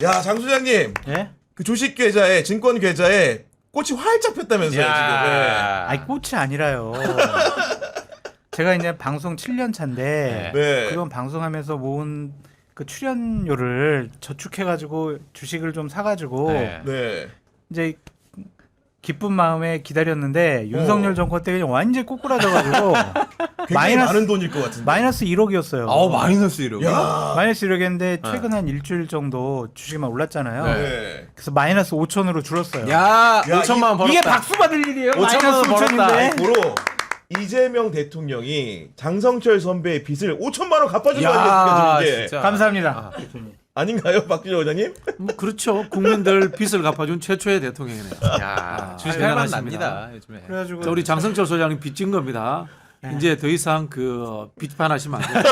야, 장 소장님. 예? 그 주식 계좌에 증권 계좌에 꽃이 활짝 폈다면서요, 지금. 네. 아니 꽃이 아니라요. 제가 이제 방송 7년 차인데 네. 그동안 방송하면서 모은 그 출연료를 저축해가지고 주식을 좀 사가지고 네. 이제 기쁜 마음에 기다렸는데 윤석열 정권 때 그냥 완전히 꼬꾸라져가지고 굉장히 많은 돈일 것 같은데. 마이너스 1억이었어요. 마이너스 1억. 야. 마이너스 1억이었는데 최근 한 일주일 정도 주식만 올랐잖아요. 네. 그래서 마이너스 5천으로 줄었어요. 야, 야, 5천만 원 벌었다. 이게 박수 받을 일이에요. 5천만 마이너스 원 벌었다. 5천인데. 고로 이재명 대통령이 장성철 선배의 빚을 5천만 원 갚아준 거 야, 아니겠습니까? 이게. 진짜. 감사합니다. 대표님. 아닌가요, 박준호 의장님? 뭐 그렇죠. 국민들 빚을 갚아준 최초의 대통령이네요. 야, 주식 주식할만 대단하십니다. 납니다. 요즘에. 그래가지고 자, 우리 장성철 소장님 빚진 겁니다. 이제 더 이상 그 빚판하시면 안 돼요.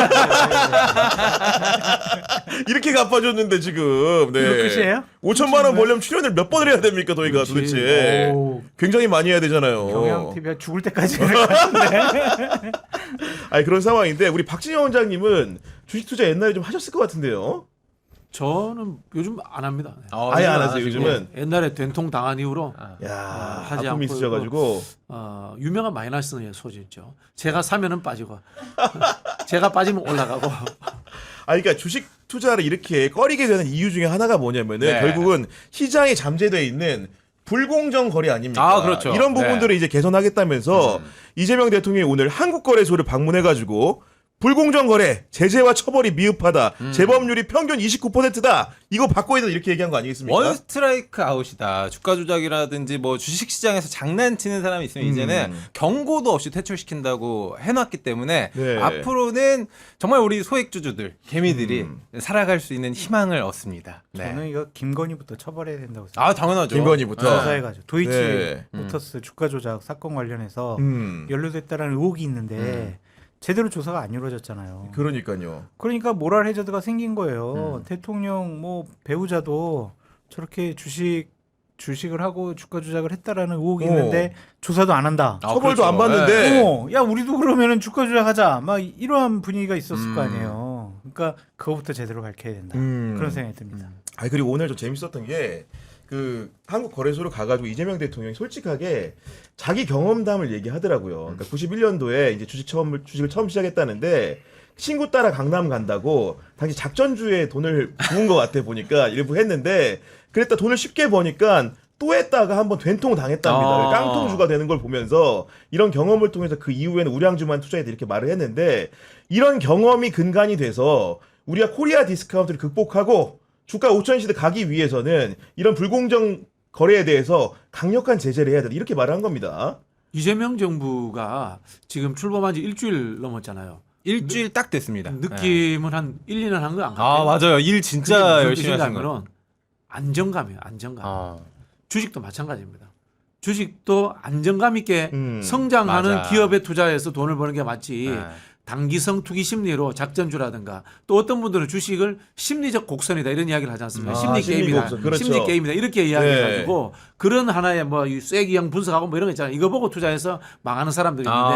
이렇게 갚아줬는데 지금. 네. 이거 끝이에요? 5천만 원 벌려면 출연을 몇 번을 해야 됩니까, 저희가 그렇지. 도대체? 오. 굉장히 많이 해야 되잖아요. 경영 TV가 죽을 때까지 할 것 같은데. 아니 그런 상황인데 우리 박진영 원장님은 주식 투자 옛날에 좀 하셨을 것 같은데요. 저는 요즘 안 합니다. 아예 안 하세요, 지금. 요즘은. 옛날에 된통 당한 이후로 야, 하지 아픔이 않고 있으셔가지고. 유명한 마이너스의 소지 있죠. 제가 사면은 빠지고 제가 빠지면 올라가고. 그러니까 주식 투자를 이렇게 꺼리게 되는 이유 중에 하나가 뭐냐면은 네. 결국은 시장에 잠재되어 있는 불공정 거래 아닙니까? 아, 그렇죠. 이런 부분들을 네. 이제 개선하겠다면서 이재명 대통령이 오늘 한국거래소를 방문해가지고 불공정 거래, 제재와 처벌이 미흡하다, 재범률이 평균 29%다. 이거 바꿔야 된다 이렇게 얘기한 거 아니겠습니까? 원 스트라이크 아웃이다. 주가 조작이라든지 뭐 주식 시장에서 장난치는 사람이 있으면 이제는 경고도 없이 퇴출시킨다고 해놨기 때문에 네. 앞으로는 정말 우리 소액주주들, 개미들이 살아갈 수 있는 희망을 얻습니다. 네. 저는 이거 김건희부터 처벌해야 된다고 생각해요. 아 당연하죠. 김건희부터. 조사해가지고 도이치 네. 모터스 주가 조작 사건 관련해서 연루됐다라는 의혹이 있는데 제대로 조사가 안 이루어졌잖아요. 그러니까요. 그러니까 모랄 해저드가 생긴 거예요. 대통령 뭐 배우자도 저렇게 주식을 하고 주가 조작을 했다라는 의혹이 있는데 조사도 안 한다. 아, 처벌도 그렇죠. 안 받는데. 야 우리도 그러면은 주가 조작하자. 막 이러한 분위기가 있었을 거 아니에요. 그러니까 그거부터 제대로 밝혀야 된다. 그런 생각이 듭니다. 그리고 오늘 좀 재밌었던 게 그 한국 거래소로 가가지고 이재명 대통령이 솔직하게 자기 경험담을 얘기하더라고요. 그러니까 91년도에 이제 주식을 처음 시작했다는데 친구 따라 강남 간다고 당시 작전주에 돈을 부은 것 같아 보니까 일부 했는데 그랬다 돈을 쉽게 버니까 또 했다가 한번 된통 당했답니다. 깡통주가 되는 걸 보면서 이런 경험을 통해서 그 이후에는 우량주만 투자해야 이렇게 말을 했는데 이런 경험이 근간이 돼서 우리가 코리아 디스카운트를 극복하고 주가 5천 시대 가기 위해서는 이런 불공정 거래에 대해서 강력한 제재를 해야 된다. 이렇게 말을 한 겁니다. 이재명 정부가 지금 출범한 지 일주일 넘었잖아요. 일주일 딱 됐습니다. 느낌은 한 1, 2년 한 거 안 같아요. 아 맞아요. 일 진짜 열심히 하신 거예요. 거는 안정감이에요. 안정감. 주식도 마찬가지입니다. 주식도 안정감 있게 성장하는 맞아. 기업에 투자해서 돈을 버는 게 맞지. 네. 단기성 투기 심리로 작전주라든가 또 어떤 분들은 주식을 심리적 곡선이다 이런 이야기를 하지 않습니까? 심리 심리 게임이다. 곡선. 그렇죠. 심리 게임이다. 이렇게 네. 이야기해가지고 그런 하나의 뭐 쐐기형 분석하고 뭐 이런 거 있잖아요. 이거 보고 투자해서 망하는 사람들이 있는데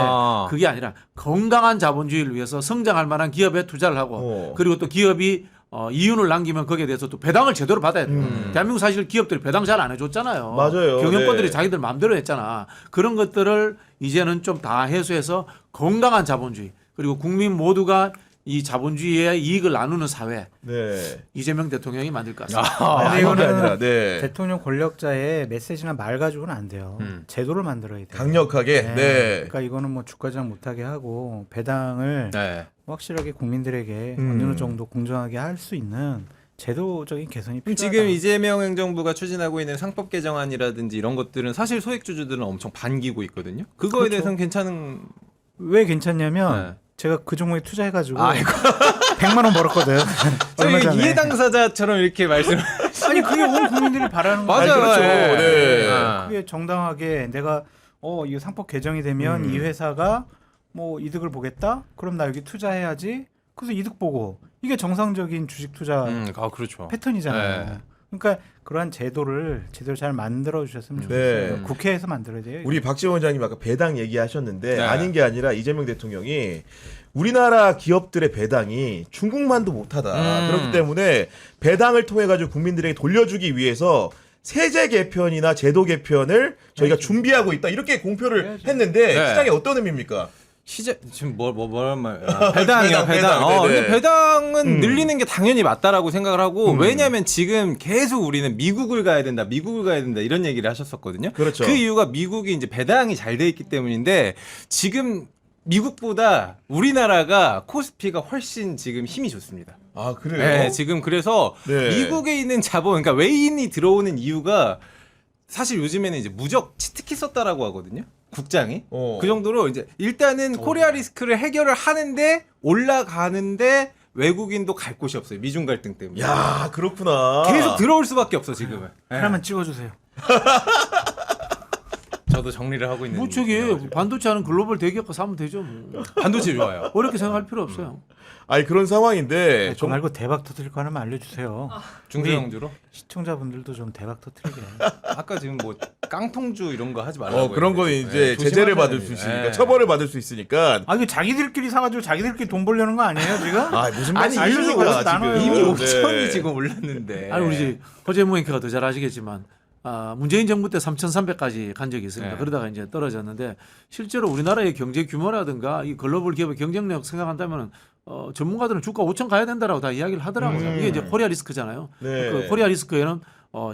그게 아니라 건강한 자본주의를 위해서 성장할 만한 기업에 투자를 하고 그리고 또 기업이 이윤을 남기면 거기에 대해서 또 배당을 제대로 받아야 돼요. 대한민국 사실 기업들이 배당 잘 안 해줬잖아요. 맞아요. 경영권들이 네. 자기들 마음대로 했잖아. 그런 것들을 이제는 좀 다 해소해서 건강한 자본주의 그리고 국민 모두가 이 자본주의의 이익을 나누는 사회 네. 이재명 대통령이 만들 것 같습니다. 근데 이건 이거는 아니라, 네. 대통령 권력자의 메시지나 말 가지고는 안 돼요. 제도를 만들어야 돼요. 강력하게. 네. 그러니까 이거는 뭐 주가 조작 못하게 하고 배당을 네. 확실하게 국민들에게 어느 정도 공정하게 할 수 있는 제도적인 개선이 필요하다. 지금 이재명 행정부가 추진하고 있는 상법 개정안이라든지 이런 것들은 사실 소액주주들은 엄청 반기고 있거든요. 그거에 그렇죠. 대해서는 괜찮은. 왜 괜찮냐면 네. 제가 그 종목에 투자해가지고 아이고. 100만 원 벌었거든. 얼마 저희 전에. 이해 당사자처럼 이렇게 말씀. 아니 그게 온 국민들이 바라는 거예요. 맞아요. 그렇죠. 예. 네. 아. 그게 정당하게 내가 이거 상법 개정이 되면 이 회사가 뭐 이득을 보겠다? 그럼 나 여기 투자해야지. 그래서 이득 보고 이게 정상적인 주식 투자 그렇죠. 패턴이잖아요. 네. 그러니까 그러한 제도를 제대로 잘 만들어 주셨으면 네. 좋겠어요. 국회에서 만들어야 돼요. 우리 박지원 원장님 아까 배당 얘기하셨는데 네. 아닌 게 아니라 이재명 대통령이 우리나라 기업들의 배당이 중국만도 못하다. 그렇기 때문에 배당을 통해 가지고 국민들에게 돌려주기 위해서 세제 개편이나 제도 개편을 저희가 준비하고 있다. 이렇게 공표를 했는데 네. 시장에 어떤 의미입니까? 시장 지금 뭐란 말? 배당이요, 배당. 네네. 근데 배당은 늘리는 게 당연히 맞다라고 생각을 하고 왜냐하면 지금 계속 우리는 미국을 가야 된다, 미국을 가야 된다 이런 얘기를 하셨었거든요. 그렇죠. 그 이유가 미국이 이제 배당이 잘 돼 있기 때문인데 지금 미국보다 우리나라가 코스피가 훨씬 지금 힘이 좋습니다. 아, 그래요? 네, 지금 그래서 네. 미국에 있는 자본, 그러니까 외인이 들어오는 이유가 사실 요즘에는 이제 무적 치트키 썼다라고 하거든요. 국장이. 그 정도로 이제 일단은 코리아 리스크를 해결을 하는데 올라가는데 외국인도 갈 곳이 없어요. 미중 갈등 때문에. 야, 그렇구나. 계속 들어올 수밖에 없어 지금은. 네. 하나만 찍어주세요. 저도 정리를 하고 있는. 뭐 저기 반도체 하는 글로벌 대기업가 사면 되죠. 뭐. 반도체 좋아요. 어렵게 생각할 필요 없어요. 아니 그런 상황인데 저 말고 대박 터뜨릴 거 하나만 알려주세요. 중소형주로. 시청자분들도 좀 대박 터뜨리게. 아까 지금 뭐 깡통주 이런 거 하지 말라고. 그런 거는 이제 네, 제재를 조심하셔야 받을 수 됩니다. 있으니까 네. 처벌을 받을 수 있으니까 아 이거 자기들끼리 사가지고 자기들끼리 돈 벌려는 거 아니에요 지금? 아 무슨 아니, 말씀이십니까 나눠요. 지금 이미 네. 5천이 지금 올랐는데. 아니 우리 이제 허재무 앵커가 더 잘 아시겠지만 문재인 정부 때 3,300까지 간 적이 있습니다. 네. 그러다가 이제 떨어졌는데 실제로 우리나라의 경제 규모라든가 이 글로벌 기업의 경쟁력 생각한다면 전문가들은 주가 5천 가야 된다라고 다 이야기를 하더라고요. 이게 이제 코리아 리스크잖아요. 네. 그 코리아 리스크에는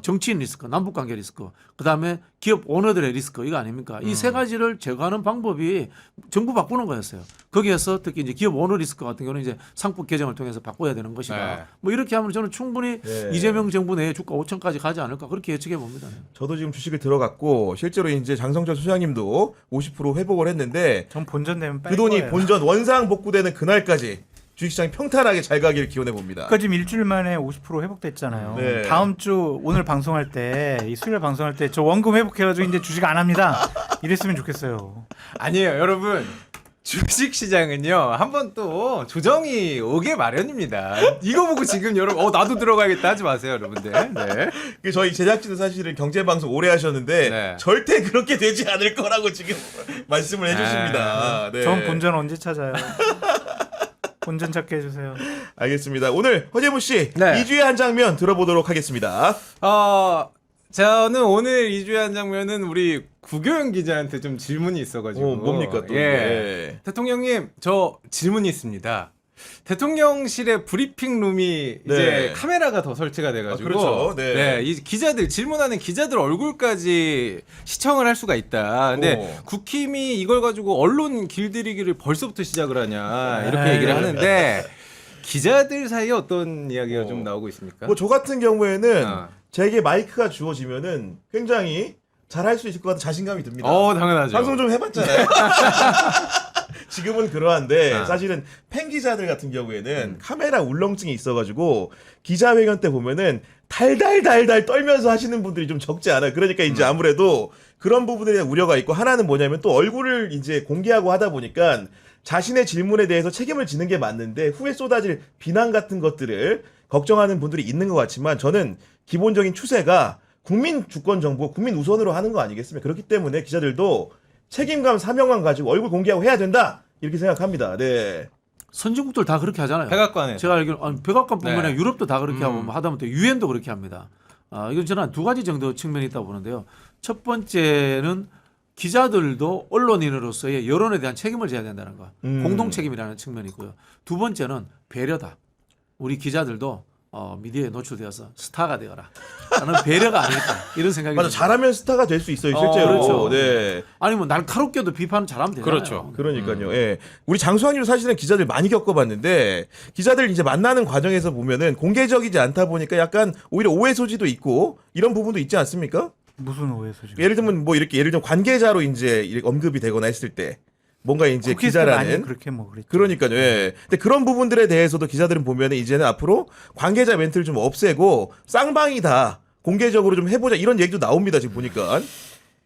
정치인 리스크, 남북 관계 리스크, 그 다음에 기업 오너들의 리스크 이거 아닙니까? 이 세 가지를 제거하는 방법이 정부 바꾸는 거였어요. 거기에서 특히 이제 기업 오너 리스크 같은 경우는 이제 상법 개정을 통해서 바꿔야 되는 것이다. 네. 뭐 이렇게 하면 저는 충분히 네. 이재명 정부 내에 주가 5천까지 가지 않을까 그렇게 예측해 봅니다. 저도 지금 주식을 들어갔고 실제로 이제 장성철 소장님도 50% 회복을 했는데 전 본전 내면 그 돈이 거예요. 본전 원상 복구되는 그날까지 주식시장이 평탄하게 잘 가기를 기원해 봅니다. 그러니까 지금 일주일 만에 50% 회복됐잖아요. 네. 다음 주 오늘 방송할 때 이 수요일 방송할 때 저 원금 회복해가지고 이제 주식 안 합니다. 이랬으면 좋겠어요. 아니에요, 여러분. 주식 시장은요 한번 또 조정이 오게 마련입니다. 이거 보고 지금 여러분 나도 들어가야겠다 하지 마세요, 여러분들. 네. 그 저희 제작진은 사실은 경제 방송 오래 하셨는데 네. 절대 그렇게 되지 않을 거라고 지금 말씀을 해주십니다. 네. 전 본전 언제 찾아요? 본전 찾게 해주세요. 알겠습니다. 오늘 허재무 씨 네. 2주의 한 장면 들어보도록 하겠습니다. 저는 오늘 2주의 한 장면은 우리 구교영 기자한테 좀 질문이 있어가지고. 뭡니까 또? 예. 네. 대통령님, 저 질문이 있습니다. 대통령실에 브리핑 룸이 네. 이제 카메라가 더 설치가 돼가지고, 아, 그렇죠. 네. 이 기자들 질문하는 기자들 얼굴까지 시청을 할 수가 있다. 근데 국힘이 이걸 가지고 언론 길들이기를 벌써부터 시작을 하냐 이렇게 얘기를 하는데 기자들 사이에 어떤 이야기가 좀 나오고 있습니까? 뭐 저 같은 경우에는 어. 제게 마이크가 주어지면은 굉장히 잘할 수 있을 것 같은 자신감이 듭니다. 당연하죠. 방송 좀 해봤잖아요. 지금은 그러한데 아. 사실은 팬 기자들 같은 경우에는 카메라 울렁증이 있어가지고 기자회견 때 보면은 달달달달 떨면서 하시는 분들이 좀 적지 않아요. 그러니까 이제 아무래도 그런 부분에 대한 우려가 있고 하나는 뭐냐면 또 얼굴을 이제 공개하고 하다 보니까 자신의 질문에 대해서 책임을 지는 게 맞는데 후에 쏟아질 비난 같은 것들을 걱정하는 분들이 있는 것 같지만 저는 기본적인 추세가 국민 주권 정보, 국민 우선으로 하는 거 아니겠습니까? 그렇기 때문에 기자들도 책임감, 사명감 가지고 얼굴 공개하고 해야 된다 이렇게 생각합니다. 네. 선진국들 다 그렇게 하잖아요. 백악관에 제가 알기로 백악관뿐만 아니라 네. 유럽도 다 그렇게 하고 하다못해 유엔도 그렇게 합니다. 이건 저는 한 두 가지 정도 측면이 있다고 보는데요. 첫 번째는 기자들도 언론인으로서의 여론에 대한 책임을 져야 된다는 거. 공동 책임이라는 측면이 있고요. 두 번째는 배려다. 우리 기자들도 미디어에 노출되어서 스타가 되어라. 라는 배려가 아닐까 이런 생각이 맞아, 듭니다. 잘하면 스타가 될 수 있어요, 실제로. 그렇죠. 네. 아니면 날카롭게도 비판은 잘하면 되잖아요. 그렇죠. 그러니까요. 예. 우리 장수환님 사실은 기자들 많이 겪어봤는데 기자들 이제 만나는 과정에서 보면은 공개적이지 않다 보니까 약간 오히려 오해 소지도 있고 이런 부분도 있지 않습니까? 무슨 오해서 지금? 예를 들면 뭐 이렇게 예를 들면 관계자로 이제 이렇게 언급이 되거나 했을 때 뭔가 이제 국회에서 많이 기자라는 그렇게 뭐 그랬죠. 그러니까요. 예. 근데 그런 부분들에 대해서도 기자들은 보면은 이제는 앞으로 관계자 멘트를 좀 없애고 쌍방이다. 공개적으로 좀 해보자 이런 얘기도 나옵니다. 지금 보니까.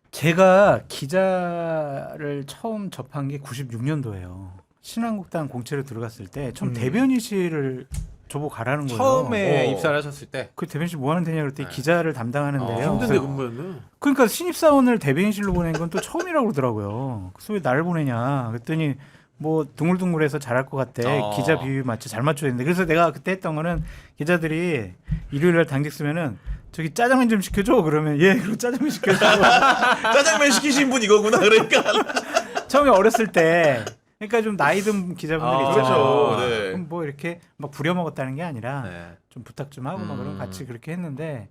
제가 기자를 처음 접한 게 96년도예요. 신한국당 공채로 들어갔을 때 처음 대변인실을 저보고 가라는 거예요. 처음에 어. 입사를 하셨을 때. 그 대변인실 뭐 하는 데냐 그랬더니 기자를 담당하는데요. 어, 힘든데 근무였네. 그러니까 신입사원을 대변인실로 보낸 건 또 처음이라고 그러더라고요. 그래서 왜 나를 보내냐 그랬더니 뭐 둥글둥글해서 잘할 것 같대. 기자 비유 맞춰 잘 맞춰야 되는데. 그래서 내가 그때 했던 거는 기자들이 일요일날 당직 쓰면은 저기 짜장면 좀 시켜줘 그러면 예 그럼 짜장면 시켜줘. 짜장면 시키신 분 이거구나. 그러니까. 처음에 어렸을 때 그러니까 좀 나이 든 기자분들이 있잖아요. 그렇죠. 네. 그럼 뭐 이렇게 막 부려먹었다는 게 아니라 네. 좀 부탁 좀 하고 막 그럼 같이 그렇게 했는데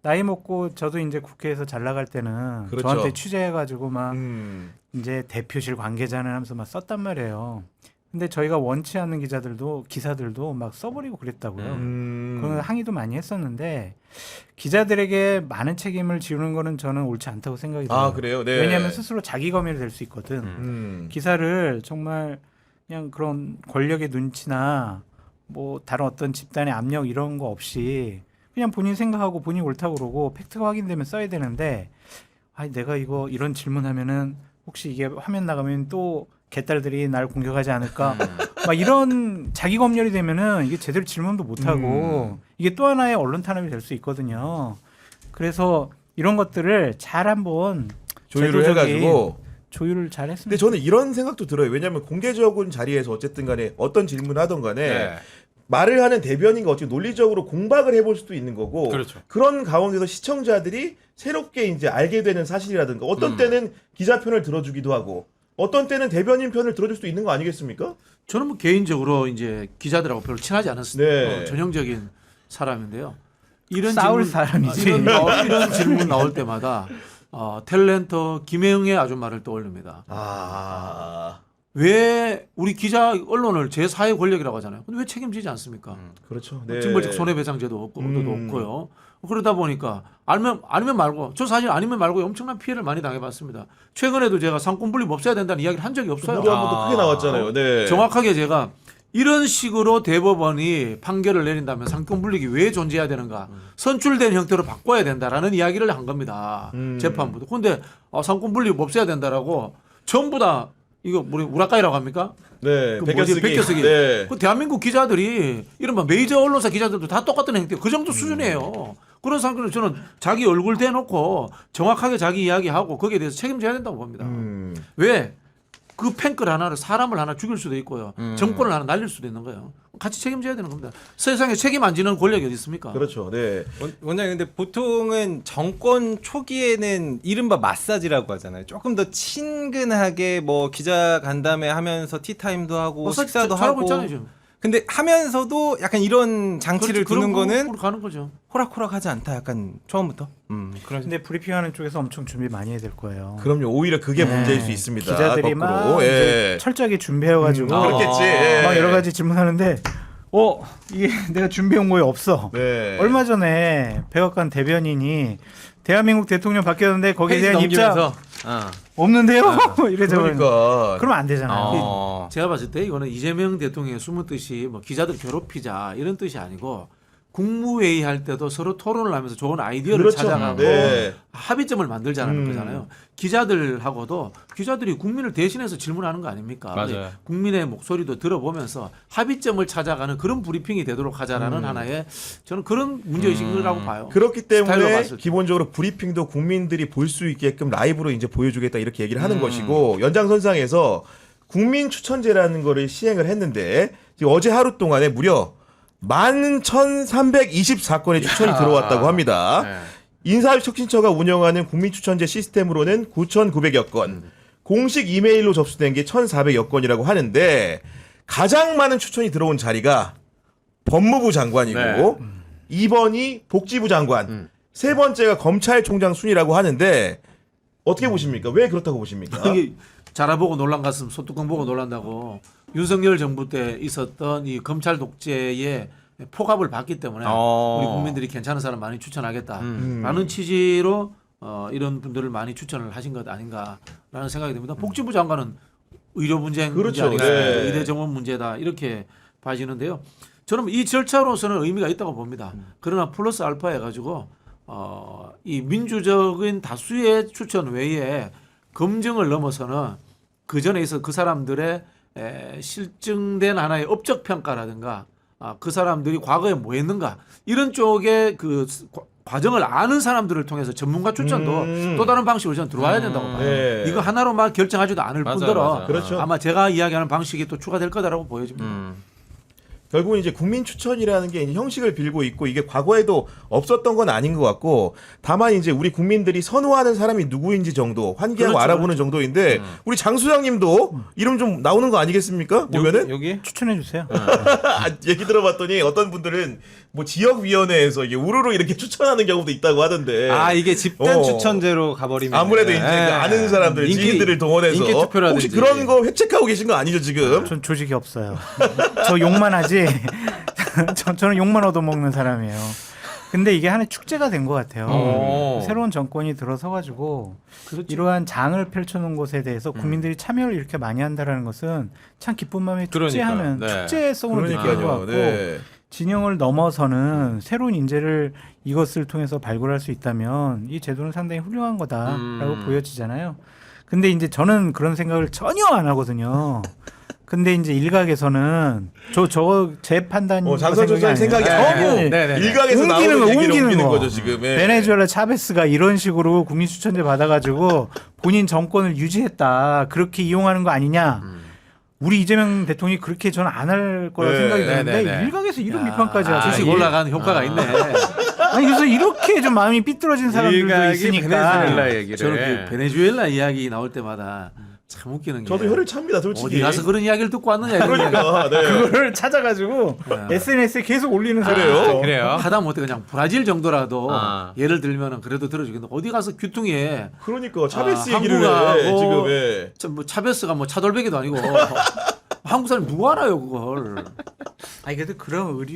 나이 먹고 저도 이제 국회에서 잘 나갈 때는 그렇죠. 저한테 취재해가지고 막 음. 이제 대표실 관계자는 하면서 막 썼단 말이에요. 근데 저희가 원치 않는 기사들도 막 써버리고 그랬다고요. 그건 항의도 많이 했었는데 기자들에게 많은 책임을 지우는 거는 저는 옳지 않다고 생각이 들어요. 아 그래요? 네. 왜냐하면 스스로 자기 검열이 될 수 있거든. 기사를 정말 그냥 그런 권력의 눈치나 뭐 다른 어떤 집단의 압력 이런 거 없이 그냥 본인 생각하고 본인이 옳다고 그러고 팩트가 확인되면 써야 되는데 아니 내가 이런 질문하면은 혹시 이게 화면 나가면 또 개딸들이 날 공격하지 않을까 막 이런 자기 검열이 되면은 이게 제대로 질문도 못 하고 이게 또 하나의 언론 탄압이 될 수 있거든요. 그래서 이런 것들을 잘 한번 조율을 제도적인 해가지고. 조율을 잘 했습니다. 근데 저는 이런 생각도 들어요. 왜냐하면 공개적인 자리에서 어쨌든 간에 어떤 질문을 하던 간에 네. 말을 하는 대변인과 어찌 논리적으로 공박을 해볼 수도 있는 거고 그렇죠. 그런 가운데서 시청자들이 새롭게 이제 알게 되는 사실이라든가 어떤 때는 기자 편을 들어주기도 하고 어떤 때는 대변인 편을 들어줄 수도 있는 거 아니겠습니까? 저는 뭐 개인적으로 이제 기자들하고 별로 친하지 않았어요. 네. 전형적인 사람인데요. 이런 싸울 질문, 사람이지. 이런 질문 나올 때마다 탤런트 김혜영의 아줌마를 떠올립니다. 왜 우리 기자 언론을 제4의 권력이라고 하잖아요. 근데 왜 책임지지 않습니까? 그렇죠. 네. 징벌적 손해배상제도 없고 없고요. 그러다 보니까 아니면 말고 저 사실 아니면 말고 엄청난 피해를 많이 당해봤습니다. 최근에도 제가 상권분립 없애야 된다는 이야기를 한 적이 없어요. 보도 한 번도 크게 나왔잖아요. 네. 정확하게 제가 이런 식으로 대법원이 판결을 내린다면 상권분립이 왜 존재해야 되는가? 선출된 형태로 바꿔야 된다라는 이야기를 한 겁니다. 재판부도. 그런데 상권분립 없애야 된다라고 전부 다 이거 우리 우라카이라고 합니까? 네. 그 뭐지? 베껴쓰기. 네. 그 대한민국 기자들이 이른바 메이저 언론사 기자들도 다 똑같은 행태. 그 정도 수준이에요. 그런 상황에서 저는 자기 얼굴 대놓고 정확하게 자기 이야기하고 거기에 대해서 책임져야 된다고 봅니다. 왜? 그 팬클 하나를 사람을 하나 죽일 수도 있고요. 정권을 하나 날릴 수도 있는 거예요. 같이 책임져야 되는 겁니다. 세상에 책임 안 지는 권력이 어디 있습니까? 그렇죠. 네. 원장님 근데 보통은 정권 초기에는 이른바 마사지라고 하잖아요. 조금 더 친근하게 뭐 기자 간담회 하면서 티타임도 하고 식사도 잘하고 하고. 있잖아요, 지금. 근데 하면서도 약간 이런 장치를 그렇죠. 두는 그런 거는 쪽으로 가는 거죠. 호락호락하지 않다. 약간 처음부터. 그런. 근데 브리핑하는 쪽에서 엄청 준비 많이 해야 될 거예요. 그럼요. 오히려 그게 네. 문제일 수 있습니다. 기자들이 거꾸로. 막 예. 이제 철저하게 준비해가지고 그렇겠지. 예. 막 여러 가지 질문하는데 이게 내가 준비해온 거에 없어. 네. 얼마 전에 백악관 대변인이 대한민국 대통령 바뀌었는데 거기에 대한 입장 없는데요? 이래서 그러니까. 그러면 안 되잖아요. 제가 봤을 때 이거는 이재명 대통령의 숨은 뜻이 뭐 기자들 괴롭히자 이런 뜻이 아니고 국무회의 할 때도 서로 토론을 하면서 좋은 아이디어를 그렇죠. 찾아가고 네. 합의점을 만들자는 거잖아요. 기자들하고도 기자들이 국민을 대신해서 질문하는 거 아닙니까? 맞아요. 국민의 목소리도 들어보면서 합의점을 찾아가는 그런 브리핑이 되도록 하자라는 하나의 저는 그런 문제의식이라고 봐요. 그렇기 스타일로 때문에 봤을 때. 기본적으로 브리핑도 국민들이 볼 수 있게끔 라이브로 이제 보여주겠다 이렇게 얘기를 하는 음. 것이고 연장선상에서 국민 추천제라는 거를 시행을 했는데 지금 어제 하루 동안에 무려 11,324건의 추천이 들어왔다고 합니다. 네. 인사혁신처가 운영하는 국민추천제 시스템으로는 9,900여 건, 공식 이메일로 접수된 게 1,400여 건이라고 하는데 가장 많은 추천이 들어온 자리가 법무부 장관이고 네. 2번이 복지부 장관, 세 번째가 검찰총장 순이라고 하는데 어떻게 보십니까? 왜 그렇다고 보십니까? 이게 자라보고 놀란 가슴 소뚜껑 보고 놀란다고 윤석열 정부 때 있었던 이 검찰 독재의 폭압을 받기 때문에 우리 국민들이 괜찮은 사람 많이 추천하겠다라는 취지로 이런 분들을 많이 추천을 하신 것 아닌가라는 생각이 듭니다. 복지부 장관은 의료 분쟁 그렇죠. 문제 아니겠습니까? 네. 의대 정원 문제다 이렇게 봐지는데요. 저는 이 절차로서는 의미가 있다고 봅니다. 그러나 플러스 알파 해가지고 이 민주적인 다수의 추천 외에 검증을 넘어서는 그 전에 있어 그 사람들의 실증된 하나의 업적 평가라든가 그 사람들이 과거에 뭐 했는가 이런 쪽에 그 과정을 아는 사람들을 통해서 전문가 추천도 또 다른 방식으로 저는 들어와야 된다고 봐요. 네. 이거 하나로만 결정하지도 않을 맞아요, 뿐더러 맞아요. 그렇죠. 아마 제가 이야기하는 방식이 또 추가될 거다라고 보여집니다. 결국은 이제 국민 추천이라는 게 이제 형식을 빌고 있고 이게 과거에도 없었던 건 아닌 것 같고 다만 이제 우리 국민들이 선호하는 사람이 누구인지 정도 환기하고 그렇죠, 알아보는 정도인데 우리 장 소장님도 이름 좀 나오는 거 아니겠습니까? 보면은 여기 추천해 주세요. 얘기 들어봤더니 어떤 분들은 뭐 지역위원회에서 이게 우르르 이렇게 추천하는 경우도 있다고 하던데 이게 집단 어. 추천제로 가버리면 아무래도 이제 그 아는 사람들 지인들을 동원해서 인기 투표라든지. 혹시 그런 거 회책하고 계신 거 아니죠 지금? 전 조직이 없어요. 저 욕만 하지. 저는 욕만 얻어먹는 사람이에요. 근데 이게 하나의 축제가 된 것 같아요. 새로운 정권이 들어서가지고 이러한 장을 펼쳐놓은 곳에 대해서 국민들이 참여를 이렇게 많이 한다라는 것은 참 기쁜 마음에 축제하는 네. 축제성으로 느끼는 것 같고 네. 진영을 넘어서는 새로운 인재를 이것을 통해서 발굴할 수 있다면 이 제도는 상당히 훌륭한 거다라고 보여지잖아요. 근데 이제 저는 그런 생각을 전혀 안 하거든요. 근데 이제 일각에서는 제 판단이 장선 조사의 생각이 아니고 일각에서 나오는 얘기를 옮기는 거죠 지금. 예. 베네수엘라 차베스가 이런 식으로 국민 추천제 받아가지고 본인 정권을 유지했다 그렇게 이용하는 거 아니냐. 우리 이재명 대통령이 그렇게 저는 안 할 거라고 생각이 드는데 일각에서 이런 비판까지 하죠. 주식 올라가는 효과가 있네. 아니 그래서 이렇게 좀 마음이 삐뚤어진 사람들도 일각이 있으니까 베네수엘라 얘기를. 저는 그 베네수엘라 이야기 나올 때마다 참 웃기는 게 저도 혀를 찹니다 솔직히. 어디 가서 그런 이야기를 듣고 왔느냐 이런 그러니까 네. 그거를 찾아가지고 SNS에 계속 올리는 사람이에요. 그래요? 하다못해 그냥 브라질 정도라도 예를 들면은 그래도 들어주겠는데 어디 가서 규통에 그러니까 차베스 얘기를 한국하고 해 지금. 예. 뭐 차베스가 뭐 차돌배기도 아니고 한국 사람 누구 알아요 그걸. 아니 그래도 그런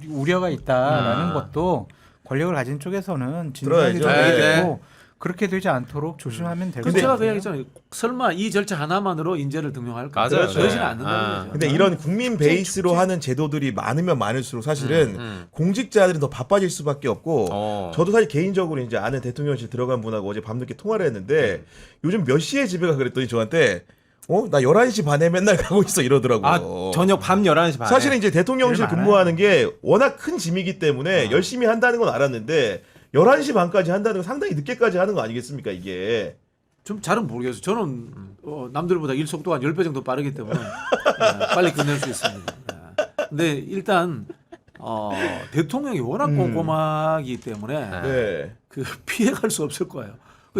우려가 있다라는 것도 권력을 가진 쪽에서는 진지하게 들어야죠. 얘기되고 그렇게 되지 않도록 조심하면 될 것 근데 제가 같아요. 그 얘기했잖아요. 설마 이 절차 하나만으로 인재를 등용할까? 맞아요. 그러지는 네. 않는다는 거죠. 근데 이런 국민 베이스로 하는 제도들이 많으면 많을수록 사실은 공직자들은 더 바빠질 수밖에 없고 저도 사실 개인적으로 이제 아는 대통령실 들어간 분하고 어제 밤늦게 통화를 했는데 요즘 몇 시에 집에 가 그랬더니 저한테 나 11시 반에 맨날 가고 있어 이러더라고요. 저녁 밤 11시 반에. 사실은 이제 대통령실 제일 근무하는 게 워낙 큰 짐이기 때문에 열심히 한다는 건 알았는데 11시 반까지 한다는 건 상당히 늦게까지 하는 거 아니겠습니까 이게. 좀 잘은 모르겠어요. 저는 남들보다 일 속도가 한 10배 정도 빠르기 때문에 빨리 끝낼 수 있습니다. 근데 일단 대통령이 워낙 꼼꼼하기 때문에 네. 그 피해갈 수 없을 거예요.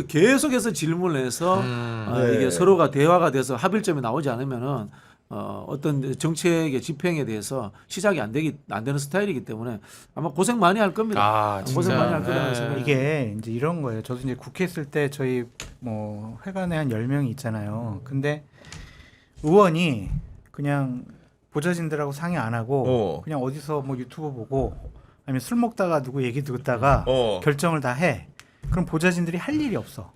계속해서 질문을 해서 네. 이게 서로가 대화가 돼서 합의점이 나오지 않으면은 어떤 정책의 집행에 대해서 시작이 안 되는 스타일이기 때문에 아마 고생 많이 할 겁니다. 진짜. 고생 많이 할 거라고 생각해요. 이게 이제 이런 거예요. 저도 이제 국회 있을 때 저희 뭐 회관에 한 10명이 있잖아요. 근데 의원이 그냥 보좌진들하고 상의 안 하고 그냥 어디서 뭐 유튜브 보고 아니면 술 먹다가 누구 얘기 듣다가 결정을 다 해. 그럼 보좌진들이 할 일이 없어.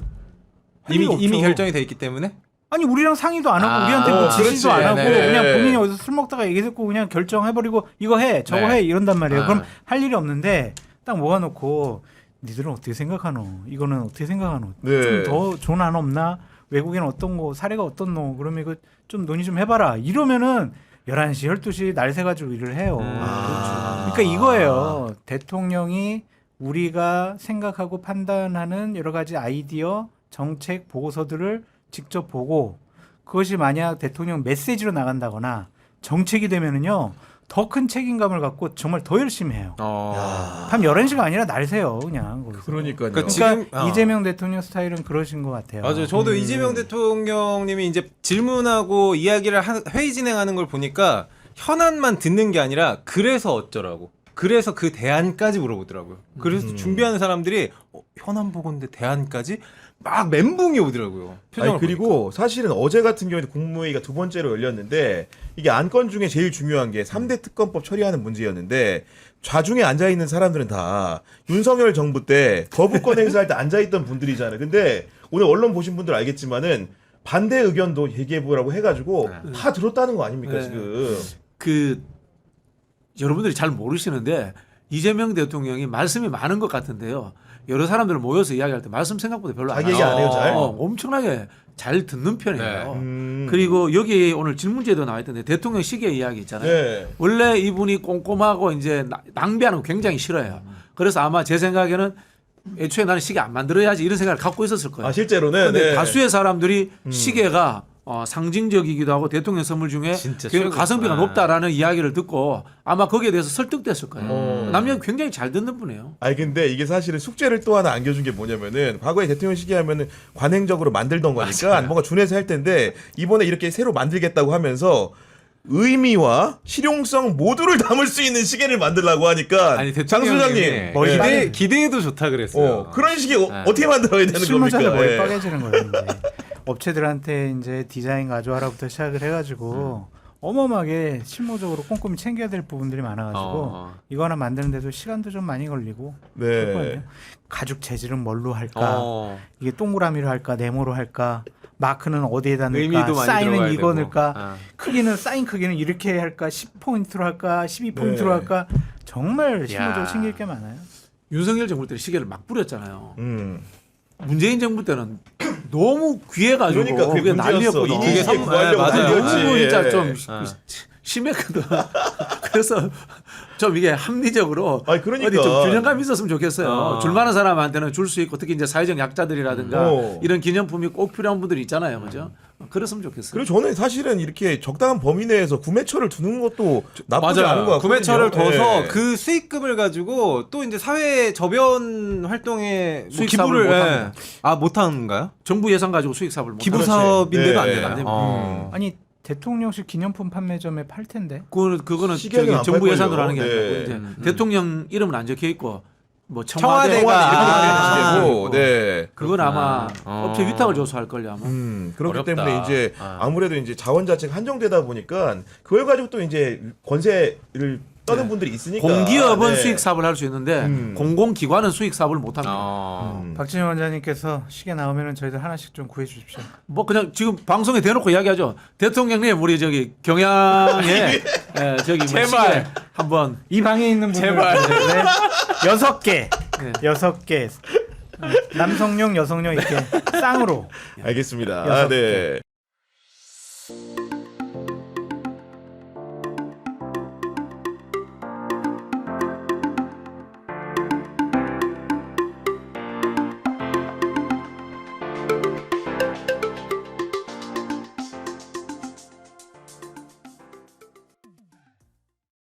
이미 결정이 돼 있기 때문에. 아니 우리랑 상의도 안 하고 우리한테 뭐 지시도 안 하고 네네. 그냥 본인이 어디서 술 먹다가 얘기 듣고 그냥 결정해버리고 이거 해 저거 해 이런단 말이에요. 그럼 할 일이 없는데 딱 모아놓고 니들은 어떻게 생각하노? 이거는 어떻게 생각하노? 네. 좀 더 좋은 안 없나? 외국에는 어떤 거 사례가 어떻노? 그러면 이거 좀 논의 좀 해봐라. 이러면은 11시 12시 날 새가지고 일을 해요. 그러니까 이거예요. 대통령이 우리가 생각하고 판단하는 여러 가지 아이디어 정책 보고서들을 직접 보고 그것이 만약 대통령 메시지로 나간다거나 정책이 되면은요 더 큰 책임감을 갖고 정말 더 열심히 해요. 밤 11시가 아니라 날 새요 그냥. 거기서. 그러니까요. 그러니까 지금, 이재명 대통령 스타일은 그러신 것 같아요. 맞아요. 저도 이재명 대통령님이 이제 질문하고 이야기를 회의 진행하는 걸 보니까 현안만 듣는 게 아니라 그래서 어쩌라고. 그래서 그 대안까지 물어보더라고요. 그래서 준비하는 사람들이 현안 보고인데 대안까지 막 멘붕이 오더라고요. 아니, 그리고 사실은 어제 같은 경우에도 국무회의가 두 번째로 열렸는데 이게 안건 중에 제일 중요한 게 3대 특검법 처리하는 문제였는데 좌중에 앉아있는 사람들은 다 윤석열 정부 때 거부권 행사할 때 앉아있던 분들이잖아요. 근데 오늘 언론 보신 분들 알겠지만은 반대 의견도 얘기해보라고 해가지고 다 들었다는 거 아닙니까 지금. 여러분들이 잘 모르시는데 이재명 대통령이 말씀이 많은 것 같은데요. 여러 사람들 모여서 이야기할 때 말씀 생각보다 별로 안 자기 얘기 안 해요 잘. 엄청나게 잘 듣는 편이에요. 네. 그리고 여기 오늘 질문지에도 나와 있던데 대통령 시계 이야기 있잖아요. 네. 원래 이분이 꼼꼼하고 이제 낭비하는 거 굉장히 싫어요. 그래서 아마 제 생각에는 애초에 나는 시계 안 만들어야지 이런 생각을 갖고 있었을 거예요. 아 실제로는. 근데 네. 다수의 사람들이 시계가 상징적이기도 하고 대통령 선물 중에 진짜 굉장히 최고. 가성비가 네. 높다라는 이야기를 듣고 아마 거기에 대해서 설득됐을 거예요. 남녀 굉장히 잘 듣는 분이에요. 아니 근데 이게 사실은 숙제를 또 하나 안겨준 게 뭐냐면은 과거에 대통령 시기 하면은 관행적으로 만들던 거니까 뭔가 준해서 할 텐데 이번에 이렇게 새로 만들겠다고 하면서 의미와 실용성 모두를 담을 수 있는 시계를 만들려고 하니까 아니 장 소장님 네. 기대해도 좋다 그랬어요. 그런 시계 네. 어떻게 만들어야 되는 실무자들 겁니까? 머리 예. 빠개지는 거예요. 이제. 업체들한테 이제 디자인 가져와라부터 시작을 해가지고 어마어마하게 실무적으로 꼼꼼히 챙겨야 될 부분들이 많아가지고 이거 하나 만드는데도 시간도 좀 많이 걸리고 네. 그렇거든요. 가죽 재질은 뭘로 할까? 이게 동그라미로 할까? 네모로 할까? 마크는 어디에다 의미도 넣을까? 많이 사인은 들어가야 이거 되고. 넣을까? 크기는 사인 크기는 이렇게 할까? 10포인트로 할까? 12포인트로 네. 할까? 정말 실무적으로 야. 챙길 게 많아요. 윤석열 정부 때 시계를 막 뿌렸잖아요. 음. 문재인 정부 때는 너무 귀해가지고 그러니까 그게 그게 문제였어. 난리였거든. 이미 그게 시계 선- 구하려고 맞아요. 난리였지. 너무 진짜 예. 좀 아. 심했거든. 그래서 좀 이게 합리적으로 아니, 그러니까. 어디 좀 균형감이 있었으면 좋겠어요. 아. 줄 만한 사람한테는 줄 수 있고 특히 이제 사회적 약자들이라든가 어. 이런 기념품이 꼭 필요한 분들이 있잖아요, 그죠? 그랬으면 좋겠어요. 그리고 저는 사실은 이렇게 적당한 범위 내에서 구매처를 두는 것도 나쁘지 맞아요. 않은 것 같거든요. 구매처를 둬서 예. 그 수익금을 가지고 또 이제 사회 저변 활동에 뭐 수익 기부를 사업을 못합니다. 못하는가요? 정부 예산 가지고 수익 사업을 못 기부 그렇지. 사업인데도 네. 안 안 되나요? 됩니다. 아니 대통령실 기념품 판매점에 팔 텐데. 그거는 시계는 저기 안 정부 팔걸요. 예산으로 하는 게 아니고 네. 이제 대통령 이름은 안 적혀 있고 뭐 청와대 청와대가 이렇게 아. 되는 시계고, 네. 그건 아마 어. 업체 위탁을 줘서 할 걸요 아마. 그렇기 어렵다. 때문에 이제 아. 아무래도 이제 자원 자체가 한정되다 보니까 그걸 가지고 또 이제 권세를 떠는 네. 분들이 있으니까 공기업은 네. 수익 사업을 할 수 있는데 공공기관은 수익 사업을 못 합니다. 박진영 원장님께서 시계 나오면은 저희들 하나씩 좀 구해 주십시오. 뭐 그냥 지금 방송에 대놓고 이야기하죠. 대통령님 우리 저기 경향에 저기 뭐 제발. 시계 한번 이 방에 있는 분들 제발. 6개, 네. 6개 남성용, 여성용 이렇게 쌍으로 알겠습니다. 여섯 네.